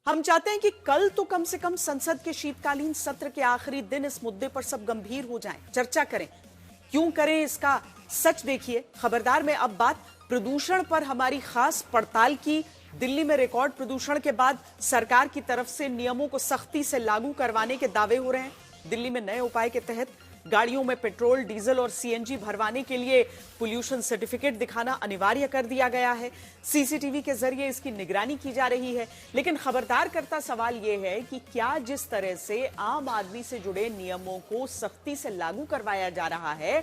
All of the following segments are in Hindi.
हम चाहते हैं कि कल तो कम से कम संसद के शीतकालीन सत्र के आखिरी दिन इस मुद्दे पर सब गंभीर हो जाएं, चर्चा करें। क्यों करें इसका सच देखिए खबरदार में। अब बात प्रदूषण पर हमारी खास पड़ताल की। दिल्ली में रिकॉर्ड प्रदूषण के बाद सरकार की तरफ से नियमों को सख्ती से लागू करवाने के दावे हो रहे हैं। दिल्ली में नए उपाय के तहत गाड़ियों में पेट्रोल, डीजल और सीएनजी भरवाने के लिए पोल्यूशन सर्टिफिकेट दिखाना अनिवार्य कर दिया गया है। सीसीटीवी के जरिए इसकी निगरानी की जा रही है। लेकिन खबरदार करता सवाल यह है कि क्या जिस तरह से आम आदमी से जुड़े नियमों को सख्ती से लागू करवाया जा रहा है,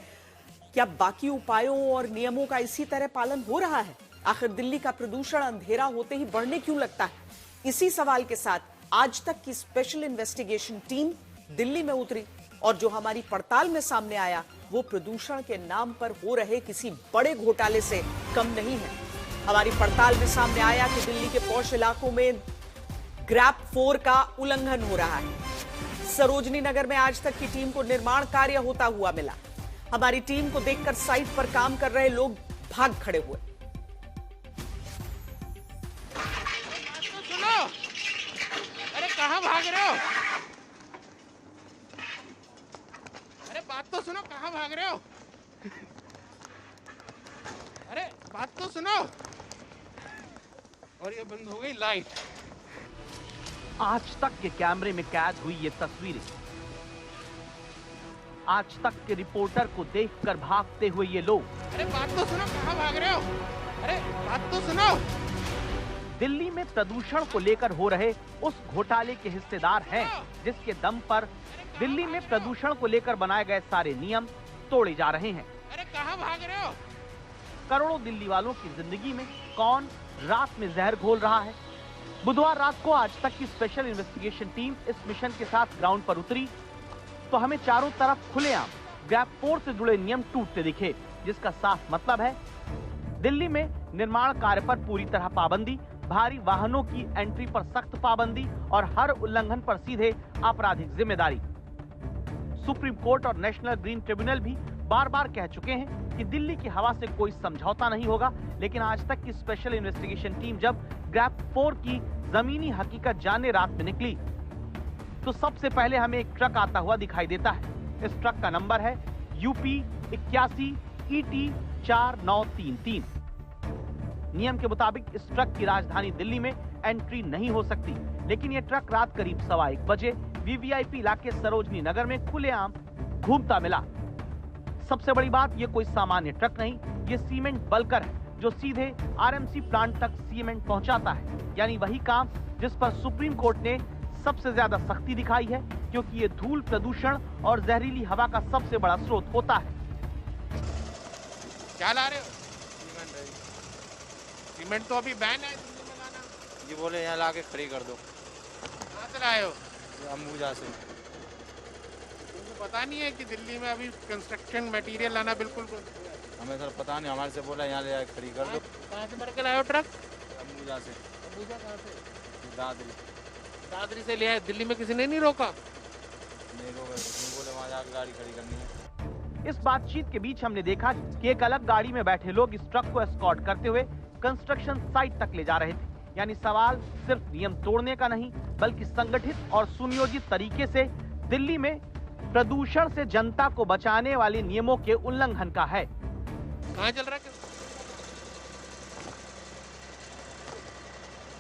क्या बाकी उपायों और नियमों का इसी तरह पालन हो रहा है? आखिर दिल्ली का प्रदूषण अंधेरा होते ही बढ़ने क्यों लगता है? इसी सवाल के साथ आज तक की स्पेशल इन्वेस्टिगेशन टीम दिल्ली में उतरी और जो हमारी पड़ताल में सामने आया वो प्रदूषण के नाम पर हो रहे किसी बड़े घोटाले से कम नहीं है। हमारी पड़ताल में सामने आया कि दिल्ली के पॉश इलाकों में ग्रैप 4 का उल्लंघन हो रहा है। सरोजनी नगर में आज तक की टीम को निर्माण कार्य होता हुआ मिला। हमारी टीम को देखकर साइट पर काम कर रहे लोग भाग खड़े हुए। सुनो, अरे कहां भाग रहे हो? अरे बात तो सुनो, कहां भाग रहे हो? अरे बात तो सुनो। और ये बंद हो गई लाइट। आज तक के कैमरे में कैद हुई ये तस्वीरें, आज तक के रिपोर्टर को देखकर भागते हुए ये लोग। अरे बात तो सुनो, कहां भाग रहे हो? अरे बात तो सुनो। दिल्ली में प्रदूषण को लेकर हो रहे उस घोटाले के हिस्सेदार हैं जिसके दम पर दिल्ली में प्रदूषण को लेकर बनाए गए सारे नियम तोड़े जा रहे हैं। अरे कहां भाग रहे हो? करोड़ों दिल्ली वालों की जिंदगी में कौन रात में जहर घोल रहा है? बुधवार रात को आज तक की स्पेशल इन्वेस्टिगेशन टीम इस मिशन के साथ ग्राउंड पर उतरी तो हमें चारों तरफ खुलेआम ग्रैप 4 से जुड़े नियम टूटते दिखे, जिसका साफ मतलब है दिल्ली में निर्माण कार्य पर पूरी तरह पाबंदी, भारी वाहनों की एंट्री पर सख्त पाबंदी और हर उल्लंघन पर सीधे आपराधिक जिम्मेदारी। सुप्रीम कोर्ट और नेशनल ग्रीन ट्रिब्यूनल भी बार बार कह चुके हैं कि दिल्ली की हवा से कोई समझौता नहीं होगा, लेकिन आज तक की स्पेशल इन्वेस्टिगेशन टीम जब ग्रैप 4 की जमीनी हकीकत जानने रात में निकली तो सबसे पहले हमें एक ट्रक आता हुआ दिखाई देता है। इस ट्रक का नंबर है UP 81 ET 4933। नियम के मुताबिक इस ट्रक की राजधानी दिल्ली में एंट्री नहीं हो सकती, लेकिन यह ट्रक रात करीब 1:15 बजे VVIP इलाके सरोजनी नगर में खुलेआम घूमता मिला। सबसे बड़ी बात, ये कोई सामान्य ट्रक नहीं, ये सीमेंट बल्कर है जो सीधे RMC प्लांट तक सीमेंट पहुंचाता है। यानी वही काम जिस पर सुप्रीम कोर्ट ने सबसे ज्यादा सख्ती दिखाई है, क्योंकि ये धूल, प्रदूषण और जहरीली हवा का सबसे बड़ा स्रोत होता है। क्या ला रहे हो? सीमेंट तो अभी बैन है दिल्ली में लाना। ये बोले यहाँ लाके खड़ी कर दो। कहाँ से लाए हो? अंबुजा से। तुमको पता नहीं है कि दिल्ली में अभी कंस्ट्रक्शन मटेरियल लाना बिल्कुल बंद है? हमें सर पता नहीं, हमारे से बोला यहाँ ले आके खड़ी कर दो। कहाँ से भर के लाए हो ट्रक? अंबुजा से। अंबुजा कहाँ से? दादरी। दादरी से ले आए। दिल्ली में किसी ने नहीं रोका? नहीं रोका, बोले वहाँ जाके गाड़ी खड़ी करनी है। इस बातचीत के बीच हमने देखा कि एक अलग गाड़ी में बैठे लोग इस ट्रक को एस्कॉर्ट करते हुए कंस्ट्रक्शन साइट तक ले जा रहे थे। यानी सवाल सिर्फ नियम तोड़ने का नहीं, बल्कि संगठित और सुनियोजित तरीके से दिल्ली में प्रदूषण से जनता को बचाने वाले नियमों के उल्लंघन का है। कहाँ चल रहा है?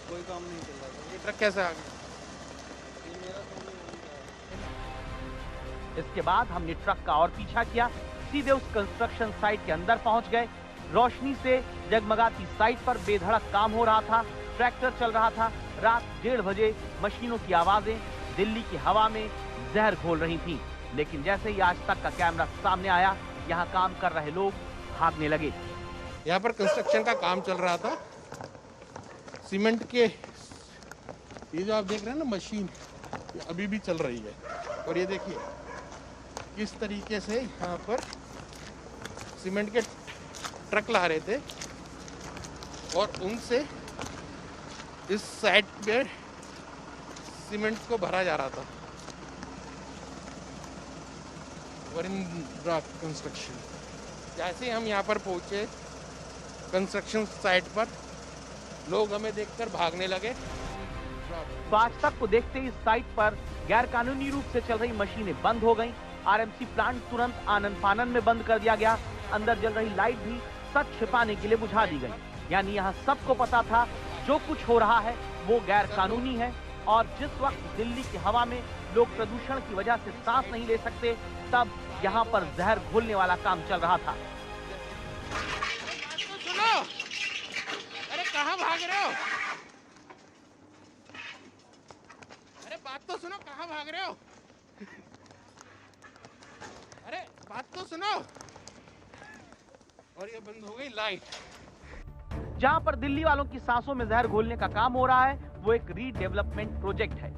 कोई काम नहीं चल रहा। ये ट्रक कैसे आ गया? इसके बाद हमने ट्रक का और पीछा किया, सीधे उस कंस्ट्रक्शन साइट के अंदर पहुंच गए। रोशनी से जगमगाती साइट पर बेधड़क काम हो रहा था, ट्रैक्टर चल रहा था। रात 1:30 बजे मशीनों की आवाजें दिल्ली की हवा में जहर घोल रही थीं। लेकिन जैसे ही आज तक का कैमरा सामने आया, यहाँ काम कर रहे लोग भागने लगे। यहाँ पर कंस्ट्रक्शन का काम चल रहा था। सीमेंट के ये जो आप देख रहे हैं ना मशीन, ये अभी भी चल रही है। और ये देखिए किस तरीके से यहाँ पर सीमेंट के ट्रक ला रहे थे और उनसे इस साइड पे सीमेंट को भरा जा रहा था। और इन कंस्ट्रक्शन जैसे ही हम यहाँ पर पहुँचे कंस्ट्रक्शन साइट पर, लोग हमें देखकर भागने लगे। तो आज तक को देखते ही इस साइट पर गैर कानूनी रूप से चल रही मशीनें बंद हो गईं। आरएमसी प्लांट तुरंत आनन फानन में बंद कर दिया गया। अंदर जल रही लाइट भी सच छिपाने के लिए बुझा दी गई। यानी यहाँ सबको पता था जो कुछ हो रहा है वो गैर कानूनी है। और जिस वक्त दिल्ली की हवा में लोग प्रदूषण की वजह से सांस नहीं ले सकते, तब यहाँ पर जहर घोलने वाला काम चल रहा था। तो सुनो, अरे कहाँ भाग रहे हो? अरे बात तो सुनो, कहाँ भाग रहे हो? अरे बात तो सुनो। और ये बंद हो गई लाइट। जहां पर दिल्ली वालों की सांसों में जहर घोलने का काम हो रहा है वो एक रीडेवलपमेंट प्रोजेक्ट है।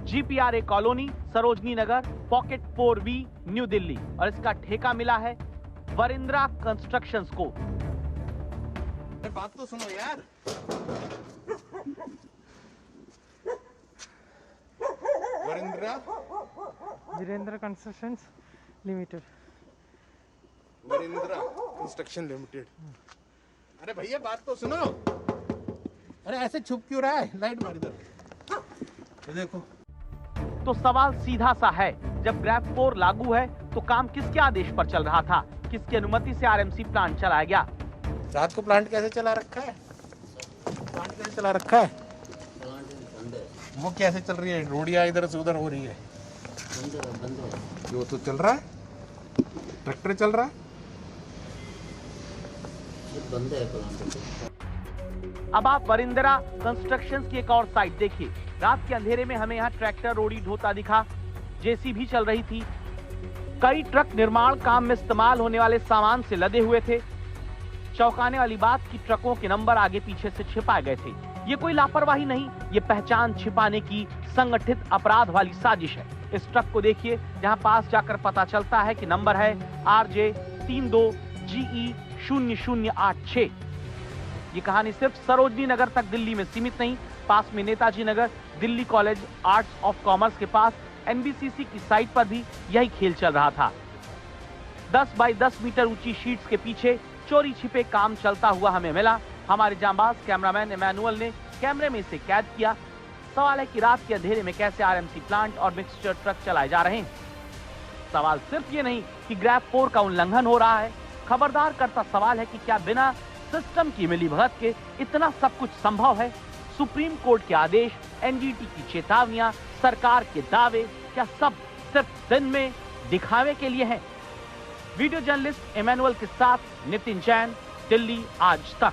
GPRA colony, Sarojini Nagar, pocket 4B, new Delhi. और इसका ठेका मिला है वरिंद्रा कंस्ट्रक्शंस को। अरे बात तो सुनो यार। Virendra constructions limited. Varindra construction limited. अरे भैया बात तो सुनो। अरे ऐसे छुप क्यों रहा है? लाइट मार इधर। ये देखो। तो सवाल सीधा सा है, जब ग्रैफ 4 लागू है तो काम किसके आदेश पर चल रहा था? किसकी अनुमति से आरएमसी प्लांट चलाया गया? रात को प्लांट कैसे चला रखा है? प्लांट कैसे चला रखा है? वो कैसे चल रही है? रोडिया इधर से उधर हो रही है। वो तो चल रहा है, ट्रैक्टर चल रहा है। अब आप वरिंद्रा कंस्ट्रक्शंस की एक और साइट देखिए। रात के अंधेरे में हमें यहाँ ट्रैक्टर रोड़ी ढोता दिखा। जेसीबी चल रही थी। कई ट्रक निर्माण काम में इस्तेमाल होने वाले सामान से लदे हुए थे। चौंकाने वाली बात कि ट्रकों के नंबर आगे पीछे से छिपाए गए थे। ये कोई लापरवाही नहीं, ये पहचान छिपाने की संगठित अपराध वाली साजिश है। इस ट्रक को देखिए, जहां पास जाकर पता चलता है कि नंबर है RJ 32GE 0086। ये कहानी सिर्फ सरोजनी नगर तक दिल्ली में सीमित नहीं, पास में Netaji Nagar, Delhi college arts of commerce के पास NBCC की साइट पर भी यही खेल चल रहा था। 10 बाई 10 मीटर ऊंची शीट्स के पीछे चोरी छिपे काम चलता हुआ हमें मिला। हमारे जांबाज कैमरामैन इमैनुअल ने कैमरे में इसे कैद किया। सवाल है कि रात के अंधेरे में कैसे आरएमसी प्लांट और मिक्सचर ट्रक चलाए जा रहे हैं। सवाल सिर्फ ये नहीं कि ग्रैफ 4 का उल्लंघन हो रहा है, खबरदार करता सवाल है कि क्या बिना सिस्टम की मिलीभगत के इतना सब कुछ संभव है? सुप्रीम कोर्ट के आदेश, एनजीटी की चेतावनियां, सरकार के दावे, क्या सब सिर्फ दिन में दिखावे के लिए हैं? वीडियो जर्नलिस्ट इमैनुअल के साथ नितिन जैन, दिल्ली आज तक।